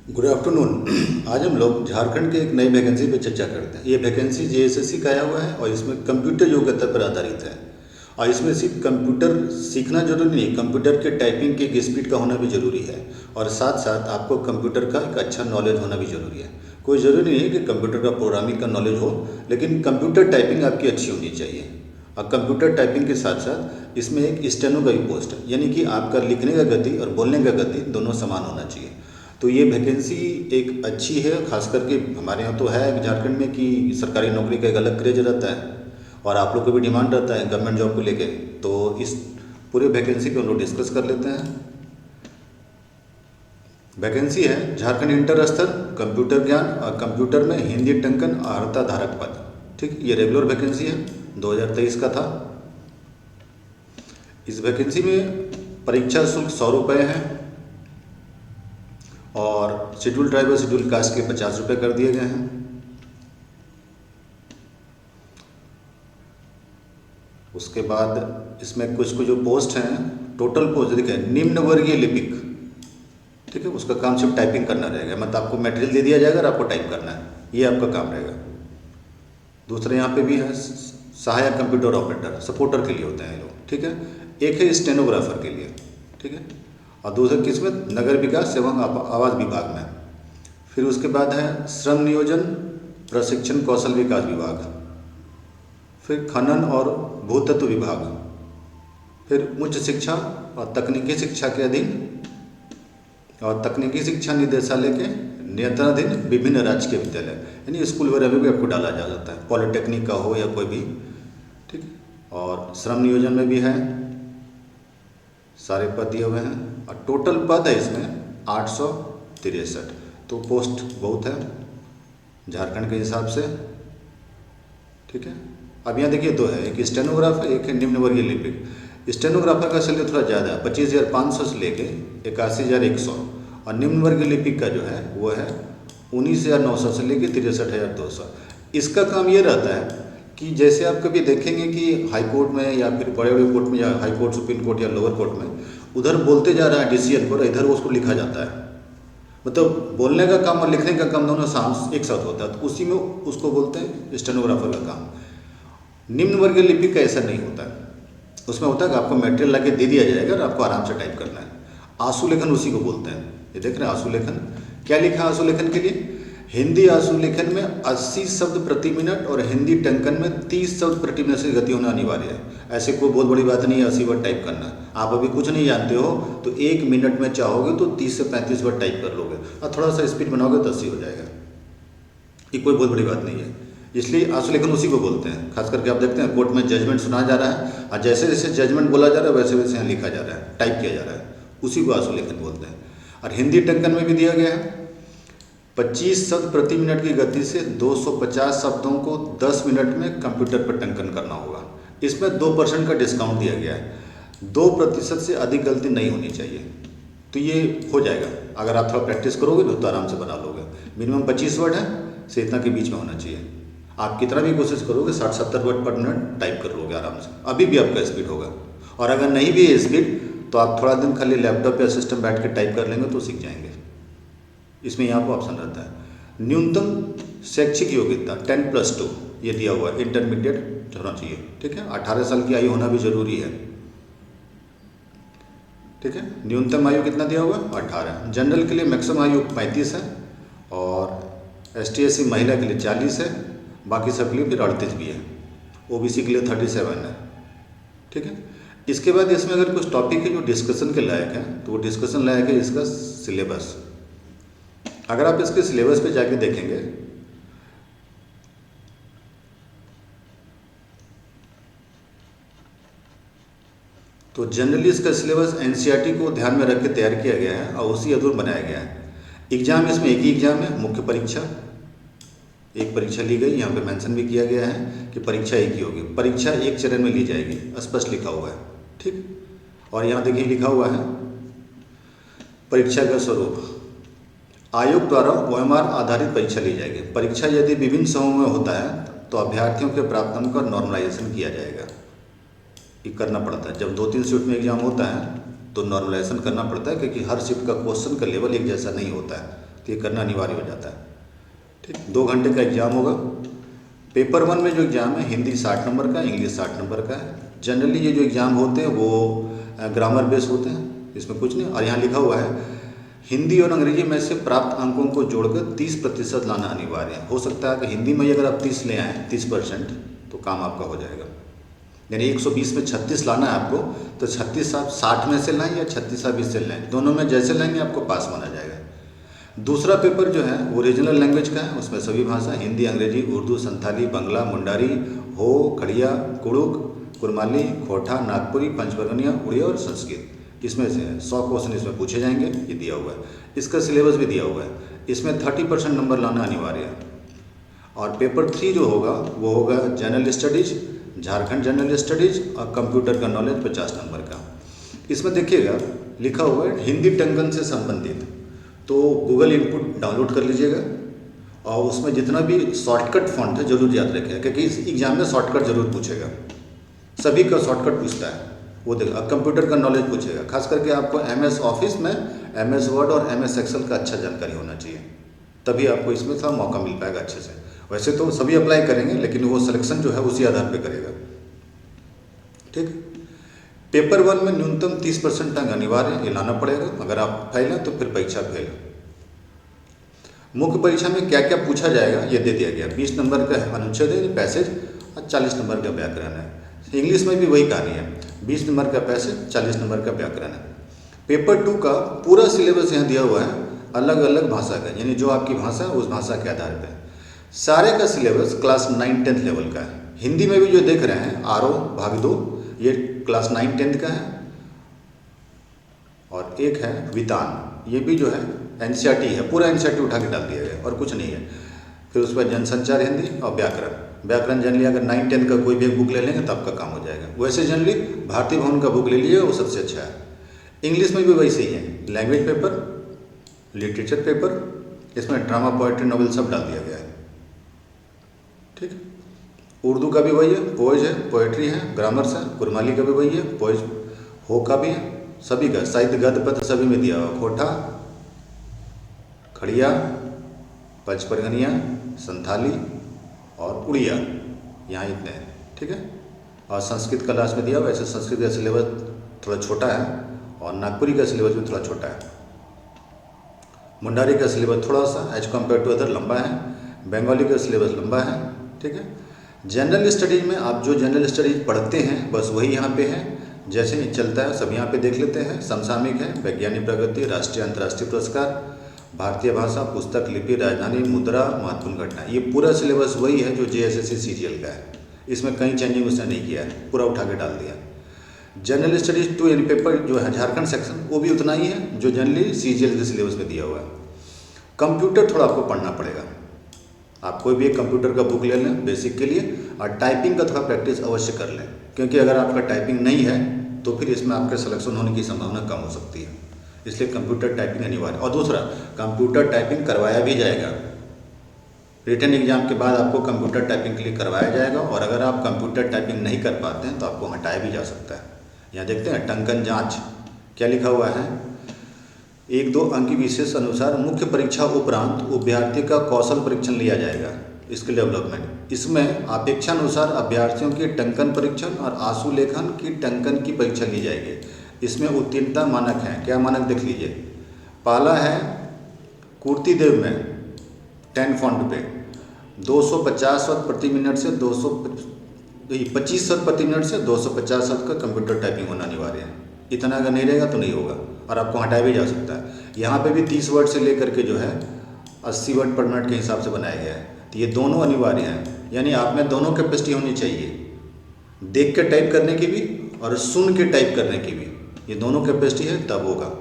Good afternoon. आज हम लोग झारखंड के एक नई वैकेंसी पर चर्चा करते हैं। ये वैकेंसी जेएसएससी का आया हुआ है और इसमें कंप्यूटर योग्यता पर आधारित है। और इसमें सिर्फ कंप्यूटर सीखना जरूरी नहीं, कंप्यूटर के टाइपिंग की एक स्पीड का होना भी ज़रूरी है। और साथ साथ आपको कंप्यूटर का एक अच्छा नॉलेज होना भी ज़रूरी है। कोई ज़रूरी नहीं है कि कंप्यूटर का प्रोग्रामिंग का नॉलेज हो, लेकिन कंप्यूटर टाइपिंग आपकी अच्छी होनी चाहिए। और कंप्यूटर टाइपिंग के साथ साथ इसमें एक स्टेनो का भी पोस्ट है, यानी कि आपका लिखने का गति और बोलने का गति दोनों समान होना चाहिए। तो ये वैकेंसी एक अच्छी है, खास करके हमारे यहाँ तो है झारखंड में कि सरकारी नौकरी का एक अलग क्रेज रहता है और आप लोग को भी डिमांड रहता है गवर्नमेंट जॉब को लेके। तो इस पूरे वैकेंसी को हम लोग डिस्कस कर लेते हैं। वैकेंसी है झारखंड इंटर स्तर कंप्यूटर ज्ञान और कंप्यूटर में हिंदी टंकन अर्हता धारक पद। ठीक, ये रेगुलर वैकेंसी है, 2023 का था। इस वैकेंसी में परीक्षा शुल्क 100 रुपये है और शेड्यूल ट्राइब और शेड्यूल कास्ट के 50 रुपये कर दिए गए हैं। उसके बाद इसमें कुछ कुछ जो पोस्ट हैं, टोटल पोस्ट देखिए निम्न वर्गीय लिपिक। ठीक है, उसका काम सिर्फ टाइपिंग करना रहेगा, मतलब आपको मटेरियल दे दिया जाएगा और आपको टाइप करना है, ये आपका काम रहेगा। दूसरे यहाँ पे भी है सहायक कंप्यूटर ऑपरेटर, सपोर्टर के लिए होते हैं ये लोग। ठीक है, एक है स्टेनोग्राफर के लिए। ठीक है, और दूसरा किसमें नगर विकास एवं आवास विभाग में। फिर उसके बाद है श्रम नियोजन प्रशिक्षण कौशल विकास विभाग। फिर खनन और भूतत्व विभाग। फिर उच्च शिक्षा और तकनीकी शिक्षा के अधीन और तकनीकी शिक्षा निदेशालय के नियंत्रणाधीन विभिन्न राजकीय विद्यालय, यानी स्कूल वगैरह में भी आपको डाला जा सकता है, पॉलिटेक्निक का हो या कोई भी। ठीक, और श्रम नियोजन में भी है, सारे पद दिए हुए हैं और टोटल पद है इसमें 863। तो पोस्ट बहुत है झारखंड के हिसाब से। ठीक है, अब यहाँ देखिए दो है, एक स्टेनोग्राफर एक है निम्न वर्गीय लिपिक। स्टेनोग्राफर का सैलरी थोड़ा ज़्यादा है, 25,500 से लेके 81,100 और निम्न वर्गीय लिपिक का जो है वो है 19,900 से लेके 63,200। इसका काम ये रहता है कि जैसे आप कभी देखेंगे कि हाई कोर्ट में या फिर बड़े बड़े कोर्ट में या हाई कोर्ट सुप्रीम कोर्ट या लोअर कोर्ट में उधर बोलते जा रहा है डिसीजन पर, इधर उसको लिखा जाता है। मतलब बोलने का काम और लिखने का काम दोनों एक साथ होता है, तो उसी में उसको बोलते हैं स्टेनोग्राफर का काम। निम्न वर्गीय लिपिक का ऐसा नहीं होता है, उसमें होता है कि आपको मटेरियल ला के दे दिया जाएगा और आपको आराम से टाइप करना है। आंसू लेखन उसी को बोलते हैं। ये देख रहे हैं आंसू लेखन, क्या लिखा है आंसू लेखन के लिए? हिंदी आंसू लेखन में 80 शब्द प्रति मिनट और हिंदी टंकन में 30 शब्द प्रति मिनट से गति होना अनिवार्य है। ऐसे कोई बहुत बड़ी बात नहीं है 80 वर्ड टाइप करना। आप अभी कुछ नहीं जानते हो तो 1 मिनट में चाहोगे तो 30 से 35 वर्ड टाइप कर लोगे और थोड़ा सा स्पीड बनाओगे तो 80 हो जाएगा। ये कोई बहुत बड़ी बात नहीं है, इसलिए आंसू लेखन उसी को बोलते हैं। खास करके आप देखते हैं कोर्ट में जजमेंट सुना जा रहा है और जैसे जैसे जजमेंट बोला जा रहा है वैसे वैसे यहाँ लिखा जा रहा है, टाइप किया जा रहा है, उसी को आंसू लेखन बोलते हैं। और हिंदी टंकन में भी दिया गया है 25 शब्द प्रति मिनट की गति से 250 शब्दों को 10 मिनट में कंप्यूटर पर टंकन करना होगा। इसमें 2% का डिस्काउंट दिया गया है, 2% से अधिक गलती नहीं होनी चाहिए, तो ये हो जाएगा। अगर आप थोड़ा प्रैक्टिस करोगे तो आराम से बना लोगे। मिनिमम 25 वर्ड है से इतना के बीच में होना चाहिए। आप कितना भी कोशिश करोगे 60-70 वर्ड पर मिनट टाइप कर लोगे आराम से, अभी भी आपका स्पीड होगा। और अगर नहीं भी है स्पीड तो आप थोड़ा दिन खाली लैपटॉप या सिस्टम बैठ के टाइप कर लेंगे तो सीख जाएंगे। इसमें यहाँ पर ऑप्शन रहता है न्यूनतम शैक्षिक योग्यता 10+2 ये दिया हुआ है, इंटरमीडिएट होना चाहिए। ठीक है, 18 साल की आयु होना भी जरूरी है। ठीक है, न्यूनतम आयु कितना दिया हुआ है? 18। जनरल के लिए मैक्सिमम आयु 35 है और ST/SC महिला के लिए 40 है, बाकी सब के लिए फिर 38 भी है। OBC के लिए 37 है। ठीक है, इसके बाद इसमें अगर कुछ टॉपिक है जो डिस्कशन के लायक है तो वो डिस्कशन लायक है इसका सिलेबस। अगर आप इसके सिलेबस पे जाके देखेंगे तो जनरली इसका सिलेबस NCERT को ध्यान में रख के तैयार किया गया है और उसी अनुरूप बनाया गया है। एग्जाम इसमें एक ही एग्जाम है, मुख्य परीक्षा एक परीक्षा ली गई, यहाँ पे मेंशन भी किया गया है कि परीक्षा एक ही होगी। परीक्षा एक चरण में ली जाएगी, स्पष्ट लिखा हुआ है। ठीक, और यहाँ देखिए लिखा हुआ है परीक्षा का स्वरूप आयोग द्वारा OMR आधारित परीक्षा ली जाएगी। परीक्षा यदि विभिन्न समूह में होता है तो अभ्यर्थियों के प्राप्त अंक का नॉर्मलाइजेशन किया जाएगा। ये करना पड़ता है, जब 2-3 शिफ्ट में एग्जाम होता है तो नॉर्मलाइजेशन करना पड़ता है, क्योंकि हर शिफ्ट का क्वेश्चन का लेवल एक जैसा नहीं होता है, तो ये करना अनिवार्य हो जाता है। ठीक, 2 घंटे का एग्ज़ाम होगा। पेपर 1 में जो एग्ज़ाम है हिंदी 60 नंबर का, इंग्लिश 60 नंबर का है। जनरली ये जो एग्ज़ाम होते हैं वो ग्रामर बेस होते हैं, इसमें कुछ नहीं। और यहाँ लिखा हुआ है हिंदी और अंग्रेजी में से प्राप्त अंकों को जोड़कर 30% लाना अनिवार्य है। हो सकता है कि हिंदी में अगर आप 30 ले आएँ 30% तो काम आपका हो जाएगा। यानी 120 में 36 लाना है आपको, तो 36 आप 60 में से लाएँ या 36 आप इससे लाएँ, दोनों में जैसे लाएंगे आपको पास माना जाएगा। दूसरा पेपर जो है वो रीजनल लैंग्वेज का है, उसमें सभी भाषा हिंदी, अंग्रेजी, उर्दू, संथाली, बंगला, मुंडारी, हो, खड़िया, कुड़ुक, कुरमाली, खोटा, नागपुरी, पंचबर्गनिया, उड़िया और संस्कृत। इसमें से 100 क्वेश्चन इसमें पूछे जाएंगे, ये दिया हुआ है। इसका सिलेबस भी दिया हुआ है, इसमें 30% नंबर लाना अनिवार्य है। और पेपर 3 जो होगा वो होगा general studies, Jharkhand general studies और कंप्यूटर का नॉलेज 50 नंबर का। इसमें देखिएगा लिखा हुआ है हिंदी टंकन से संबंधित, तो गूगल इनपुट डाउनलोड कर लीजिएगा और उसमें जितना भी शॉर्टकट फॉन्ट है जरूर याद रखिएगा, क्योंकि इस एग्जाम में शॉर्टकट जरूर पूछेगा, सभी का शॉर्टकट पूछता है वो देखो। अब कंप्यूटर का नॉलेज पूछेगा, खास करके आपको MS ऑफिस में MS वर्ड और MS एक्सेल का अच्छा जानकारी होना चाहिए, तभी आपको इसमें थोड़ा मौका मिल पाएगा अच्छे से। वैसे तो सभी अप्लाई करेंगे लेकिन वो सिलेक्शन जो है उसी आधार पर करेगा। ठीक, पेपर 1 में न्यूनतम 30% अंक अनिवार्य ये लाना पड़ेगा, अगर आप फेल हैं तो फिर परीक्षा फेल। मुख्य परीक्षा में क्या क्या पूछा जाएगा ये दे दिया गया। 20 नंबर का अनुच्छेद है पैसेज और 40 नंबर का व्याकरण है। इंग्लिश में भी वही कहानी है, 20 नंबर का पैसेज, 40 नंबर का व्याकरण है। पेपर 2 का पूरा सिलेबस यहाँ दिया हुआ है अलग अलग भाषा का, यानी जो आपकी भाषा है उस भाषा के आधार पर सारे का सिलेबस क्लास 9-10 लेवल का है। हिंदी में भी जो देख रहे हैं आरो भाग 2 ये क्लास 9-10 का है, और एक है वितान, ये भी जो है NCERT है, पूरा NCERT उठा के डाल दिया गया और कुछ नहीं है। फिर उस पर जनसंचार हिंदी और व्याकरण जनरली अगर 9-10 का कोई भी एक बुक ले लेंगे तो आपका काम हो जाएगा। वैसे जनरली भारतीय भवन का बुक ले लीजिए, वो सबसे अच्छा है। इंग्लिश में भी वैसे ही है, लैंग्वेज पेपर, लिटरेचर पेपर, इसमें ड्रामा, पोएट्री, नॉवेल सब डाल दिया गया है। ठीक, उर्दू का भी वही है, पोएज है, पोएट्री है, ग्रामर्स है, कुरमाली का भी वही है, पोएज हो का भी है, सभी का साहित्य गद्य पत्र सभी में दिया हुआ। खोटा, खड़िया, पंचबर्गनिया, संथाली और उड़िया, यहाँ इतने हैं। ठीक है, और संस्कृत का लास्ट में दिया हुआ। ऐसे संस्कृत का सिलेबस थोड़ा छोटा है और नागपुरी का सिलेबस भी थोड़ा छोटा है। मुंडारी का सिलेबस थोड़ा सा एज कम्पेयर टू अदर लंबा है, बंगाली का सिलेबस लंबा है। ठीक है, जनरल स्टडीज में आप जो जनरल स्टडीज पढ़ते हैं बस वही यहाँ पे है, जैसे ही चलता है सब यहाँ पे देख लेते हैं। समसामयिक है, वैज्ञानिक प्रगति, राष्ट्रीय अंतर्राष्ट्रीय पुरस्कार, भारतीय भाषा, पुस्तक, लिपि, राजधानी, मुद्रा, महत्वपूर्ण घटना, ये पूरा सिलेबस वही है जो JSSC CGL का है। इसमें कहीं चेंजिंग उसने नहीं किया है, पूरा उठा के डाल दिया। जनरल स्टडीज 2 यानी पेपर जो है झारखंड सेक्शन वो भी उतना ही है जो जनरली CGL के सिलेबस में दिया हुआ है। कंप्यूटर थोड़ा आपको पढ़ना पड़ेगा, आप कोई भी एक कंप्यूटर का बुक ले लें बेसिक के लिए, और टाइपिंग का थोड़ा प्रैक्टिस अवश्य कर लें, क्योंकि अगर आपका टाइपिंग नहीं है तो फिर इसमें आपके सिलेक्शन होने की संभावना कम हो सकती है। इसलिए कंप्यूटर टाइपिंग अनिवार्य। और दूसरा, कंप्यूटर टाइपिंग करवाया भी जाएगा, रिटन एग्जाम के बाद आपको कंप्यूटर टाइपिंग के लिए करवाया जाएगा, और अगर आप कंप्यूटर टाइपिंग नहीं कर पाते हैं तो आपको हटाया भी जा सकता है। यहाँ देखते हैं टंकन जाँच क्या लिखा हुआ है। 1-2 अंक की विशेष अनुसार मुख्य परीक्षा उपरांत अभ्यर्थी का कौशल परीक्षण लिया जाएगा, स्किल डेवलपमेंट। इसमें अपेक्षानुसार अभ्यर्थियों के टंकन परीक्षण और आंसू लेखन की टंकन की परीक्षा ली जाएगी। इसमें उत्तीर्णता मानक हैं, क्या मानक देख लीजिए। पहला है कुर्तीदेव में 10 फॉन्ट पे 250 शब्द प्रति मिनट से 25 शब्द प्रति मिनट से 250 शब्द का कंप्यूटर टाइपिंग होना अनिवार्य है। इतना अगर नहीं रहेगा तो नहीं होगा, और आपको हटाया भी जा सकता है। यहाँ पे भी 30 वर्ड से लेकर के जो है 80 वर्ड पर मिनट के हिसाब से बनाया गया है, तो ये दोनों अनिवार्य हैं। यानी आप में दोनों कैपेसिटी होनी चाहिए, देख के टाइप करने की भी और सुन के टाइप करने की भी, ये दोनों कैपेसिटी है तब होगा।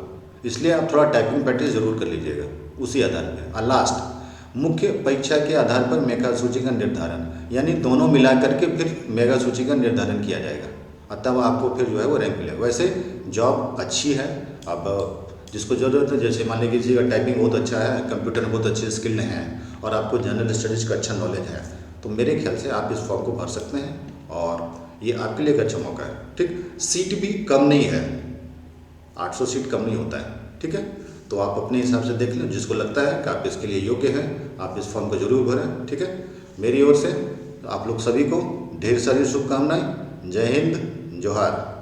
इसलिए आप थोड़ा टाइपिंग प्रैक्टिस जरूर कर लीजिएगा उसी आधार पर। और लास्ट, मुख्य परीक्षा के आधार पर मेगा सूची का निर्धारण, यानी दोनों मिला करके फिर मेगा सूची का निर्धारण किया जाएगा, और तब आपको फिर जो है वो रैंक मिलेगा। वैसे जॉब अच्छी है, अब जिसको ज़रूरत है, जैसे मान लीजिए किसी का टाइपिंग बहुत अच्छा है, कंप्यूटर में बहुत अच्छे स्किल्ड हैं और आपको जनरल स्टडीज़ का अच्छा नॉलेज है, तो मेरे ख्याल से आप इस फॉर्म को भर सकते हैं और ये आपके लिए एक अच्छा मौका है। ठीक, सीट भी कम नहीं है, 800 सीट कम नहीं होता है। ठीक है, तो आप अपने हिसाब से देख लें, जिसको लगता है कि आप इसके लिए योग्य हैं आप इस फॉर्म को जरूर भरें। ठीक है, मेरी ओर से आप लोग सभी को ढेर सारी शुभकामनाएं। जय हिंद, जोहार।